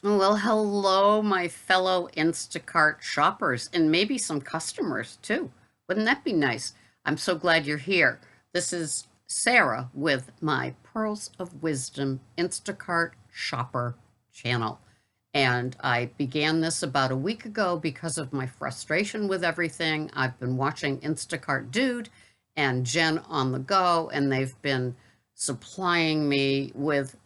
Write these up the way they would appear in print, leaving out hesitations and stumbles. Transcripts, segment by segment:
Well, hello, my fellow Instacart shoppers, and maybe some customers too. Wouldn't that be nice? I'm so glad you're here. This is Sarah with my Pearls of Wisdom Instacart Shopper channel. And I began this about a week ago because of my frustration with everything. I've been watching Instacart Dude and Jen on the go, and they've been supplying me with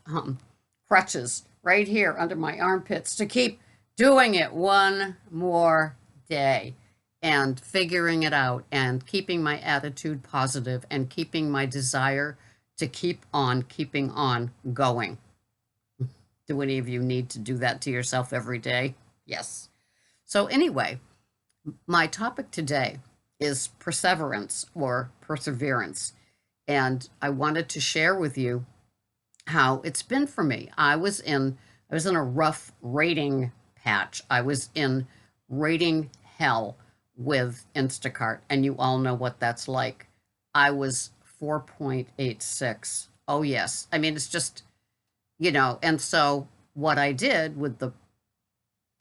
crutches right here under my armpits to keep doing it one more day and figuring it out and keeping my attitude positive and keeping my desire to keep on keeping on going. Do any of you need to do that to yourself every day? Yes. So, anyway, my topic today is perseverance or perseverance. And I wanted to share with you how it's been for me. I was in a rough rating patch. I was in rating hell with Instacart, and you all know what that's like. I was 4.86. Oh yes. I mean, it's just, and so what I did with the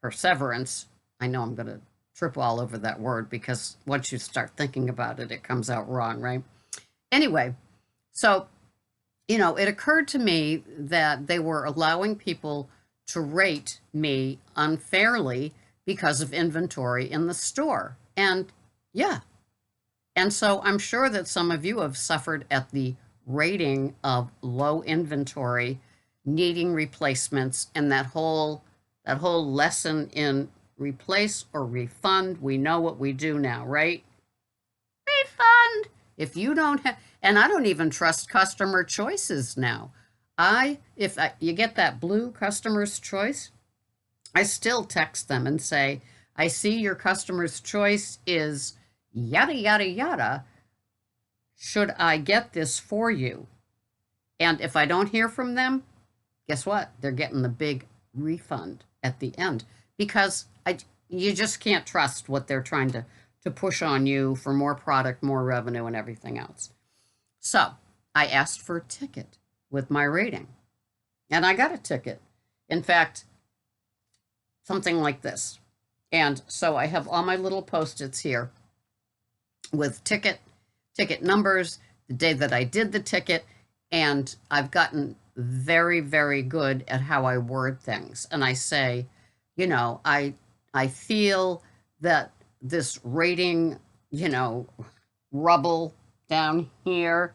perseverance, I know I'm going to trip all over that word because once you start thinking about it, it comes out wrong, right? Anyway, so it occurred to me that they were allowing people to rate me unfairly because of inventory in the store. And yeah. And so I'm sure that some of you have suffered at the rating of low inventory, needing replacements, and that whole lesson in replace or refund. We know what we do now, right? Refund. If you don't have, and I don't even trust customer choices now. You get that blue customer's choice, I still text them and say, I see your customer's choice is yada, yada, yada. Should I get this for you? And if I don't hear from them, guess what? They're getting the big refund at the end because you just can't trust what they're trying to push on you for more product, more revenue, and everything else. So I asked for a ticket with my rating, and I got a ticket. In fact, something like this. And so I have all my little post-its here with ticket numbers, the day that I did the ticket, and I've gotten very, very good at how I word things. And I say, I feel that this rating, rubble down here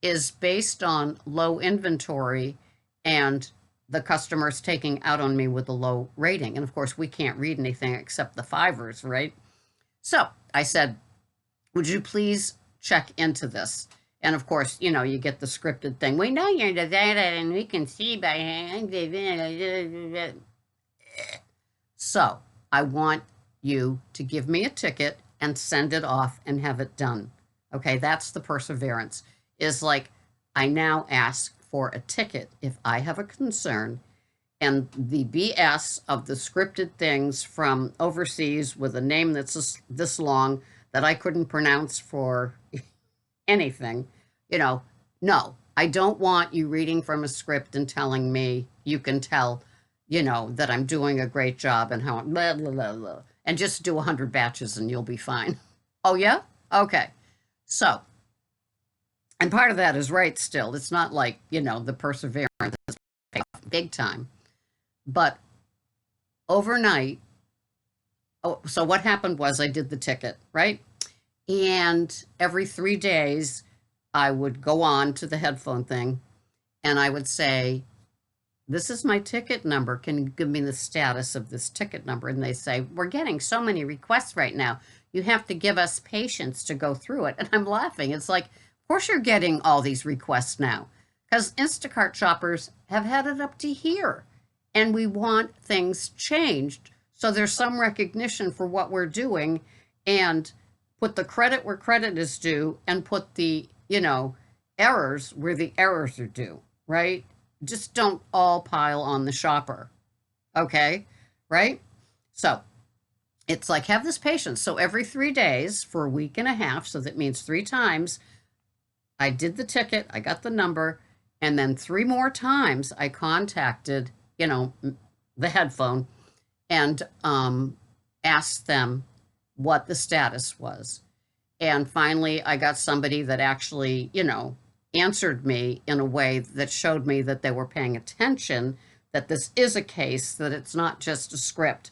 is based on low inventory and the customers taking out on me with a low rating. And of course, we can't read anything except the fivers, right? So I said, would you please check into this? And of course, you get the scripted thing. We know you're the data and we can see by hand. So I want you to give me a ticket and send it off and have it done. Okay, that's the perseverance. Is like, I now ask for a ticket if I have a concern, and the BS of the scripted things from overseas with a name that's this long that I couldn't pronounce for anything, no, I don't want you reading from a script and telling me you can tell, that I'm doing a great job and how I'm blah, blah, blah, blah. And just do 100 batches and you'll be fine. Oh, yeah? Okay. So, and part of that is right still. It's not like, the perseverance is big time. But overnight, so what happened was I did the ticket, right? And every 3 days, I would go on to the headphone thing and I would say, this is my ticket number. Can you give me the status of this ticket number? And they say, we're getting so many requests right now. You have to give us patience to go through it. And I'm laughing. It's like, of course you're getting all these requests now because Instacart shoppers have had it up to here and we want things changed. So there's some recognition for what we're doing and put the credit where credit is due and put the, errors where the errors are due, right? Just don't all pile on the shopper. Okay? Right? So it's like, have this patience. So every 3 days for a week and a half, so that means 3 times, I did the ticket, I got the number, and then 3 more times I contacted, the headphone and asked them what the status was. And finally, I got somebody that actually, answered me in a way that showed me that they were paying attention, that this is a case, that it's not just a script.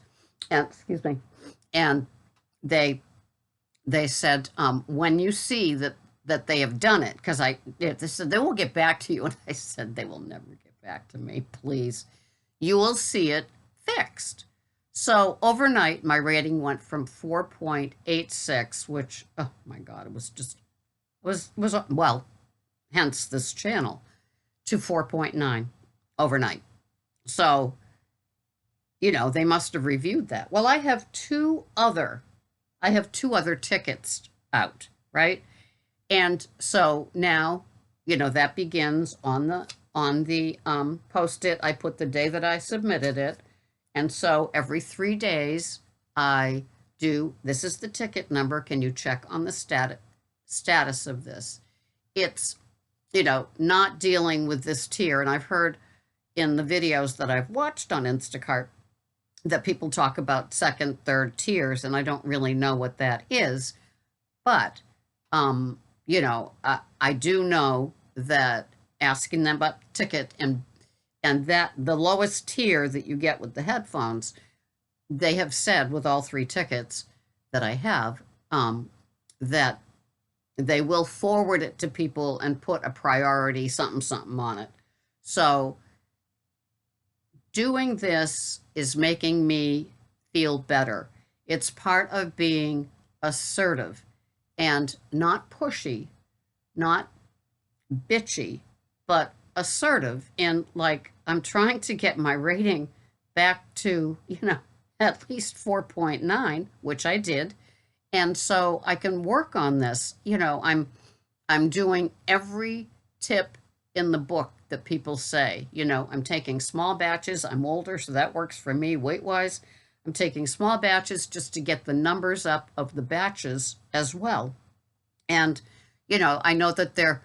And excuse me. And they they said, when you see that they have done it, because they said they will get back to you, and I said they will never get back to me. Please, you will see it fixed. So overnight, my rating went from 4.86, which, oh my God, it was just was well, hence this channel, to 4.9 overnight. So they must have reviewed that. Well, I have two other tickets out, right? And so now, that begins on the post-it. I put the day that I submitted it. And so every 3 days, I do, this is the ticket number. Can you check on the status of this? It's, not dealing with this tier. And I've heard in the videos that I've watched on Instacart that people talk about second, third tiers, and I don't really know what that is. But, I do know that asking them about the ticket and that the lowest tier that you get with the headphones, they have said with all three tickets that I have, that they will forward it to people and put a priority something something on it. So doing this is making me feel better. It's part of being assertive and not pushy, not bitchy, but assertive. And like, I'm trying to get my rating back to, at least 4.9, which I did. And so I can work on this. I'm doing every tip in the book that people say. I'm taking small batches. I'm older, so that works for me weight-wise. I'm taking small batches just to get the numbers up of the batches as well. And, I know that they're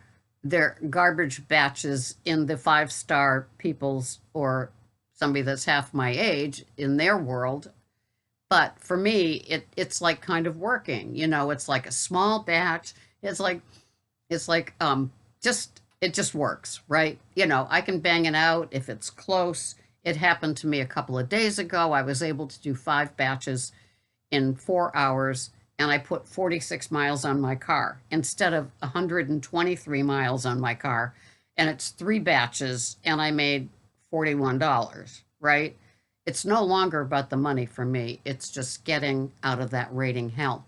garbage batches in the five-star people's, or somebody that's half my age in their world. But for me, it's like kind of working. It's like a small batch. It just works, right? I can bang it out if it's close. It happened to me a couple of days ago. I was able to do 5 batches in 4 hours, and I put 46 miles on my car instead of 123 miles on my car. And it's 3 batches, and I made $41, right? It's no longer about the money for me. It's just getting out of that rating hell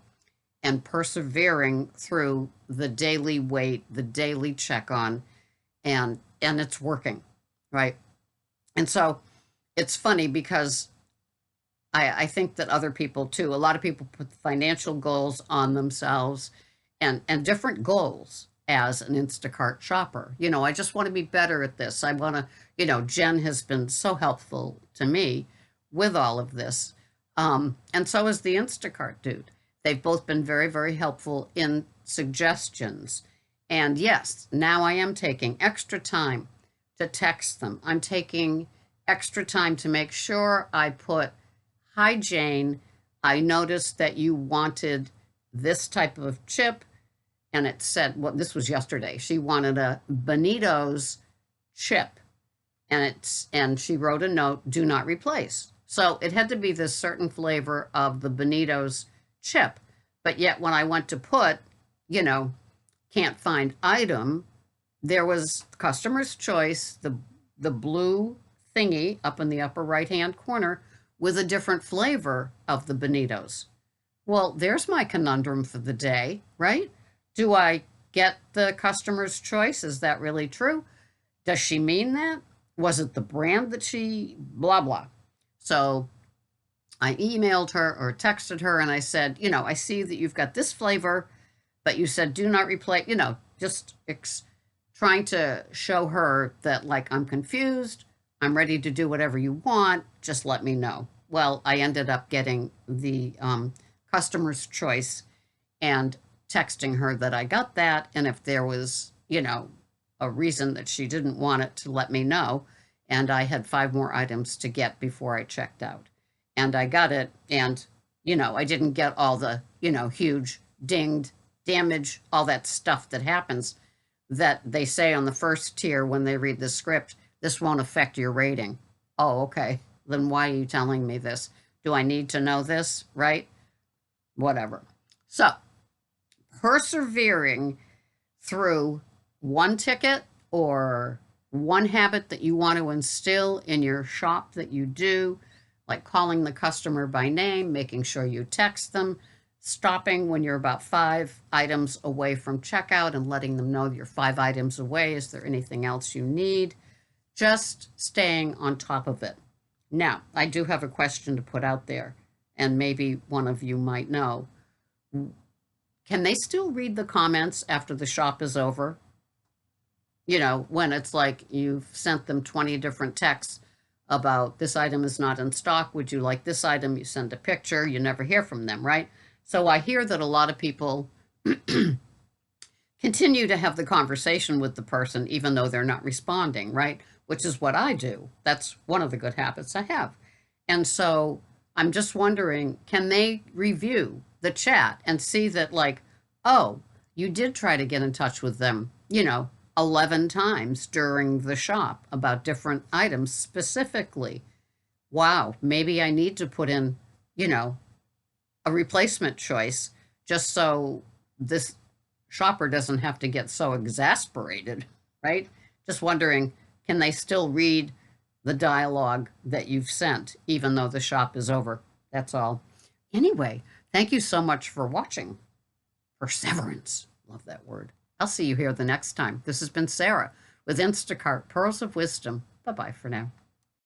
and persevering through the daily wait, the daily check on, and it's working, right? And so it's funny because I think that other people too, a lot of people put financial goals on themselves and different goals as an Instacart shopper. I just want to be better at this. I want to, Jen has been so helpful to me with all of this. And so is the Instacart dude. They've both been very, very helpful in suggestions. And yes, now I am taking extra time to text them. I'm taking extra time to make sure I put, "Hi, Jane, I noticed that you wanted this type of chip." And it said, well, this was yesterday. She wanted a Bonito's chip. And she wrote a note, "Do not replace." So it had to be this certain flavor of the Bonito's chip. But yet when I went to put, can't find item, there was customer's choice, the blue thingy up in the upper right-hand corner with a different flavor of the Bonito's. Well, there's my conundrum for the day, right? Do I get the customer's choice? Is that really true? Does she mean that? Was it the brand that she blah, blah? So I emailed her or texted her and I said, I see that you've got this flavor, but you said do not replace, just trying to show her that, like, I'm confused. I'm ready to do whatever you want. Just let me know. Well, I ended up getting the customer's choice and texting her that I got that. And if there was, a reason that she didn't want it, to let me know. and I had 5 more items to get before I checked out. And I got it, and, I didn't get all the, huge dinged, damage, all that stuff that happens that they say on the first tier when they read the script, this won't affect your rating. Oh, okay. Then why are you telling me this? Do I need to know this, right? Whatever. So, persevering through one ticket or one habit that you want to instill in your shop that you do, like calling the customer by name, making sure you text them, stopping when you're about 5 items away from checkout and letting them know you're 5 items away. Is there anything else you need? Just staying on top of it. Now, I do have a question to put out there, and maybe one of you might know. Can they still read the comments after the shop is over? When it's like you've sent them 20 different texts about this item is not in stock. Would you like this item? You send a picture. You never hear from them, right? So I hear that a lot of people continue to have the conversation with the person even though they're not responding, right? Which is what I do. That's one of the good habits I have. And so I'm just wondering, can they review the chat and see that, like, oh, you did try to get in touch with them, 11 times during the shop about different items specifically. Wow, maybe I need to put in, a replacement choice just so this shopper doesn't have to get so exasperated, right? Just wondering, can they still read the dialogue that you've sent, even though the shop is over? That's all. Anyway, thank you so much for watching. Perseverance. Love that word. I'll see you here the next time. This has been Sarah with Instacart Pearls of Wisdom. Bye-bye for now.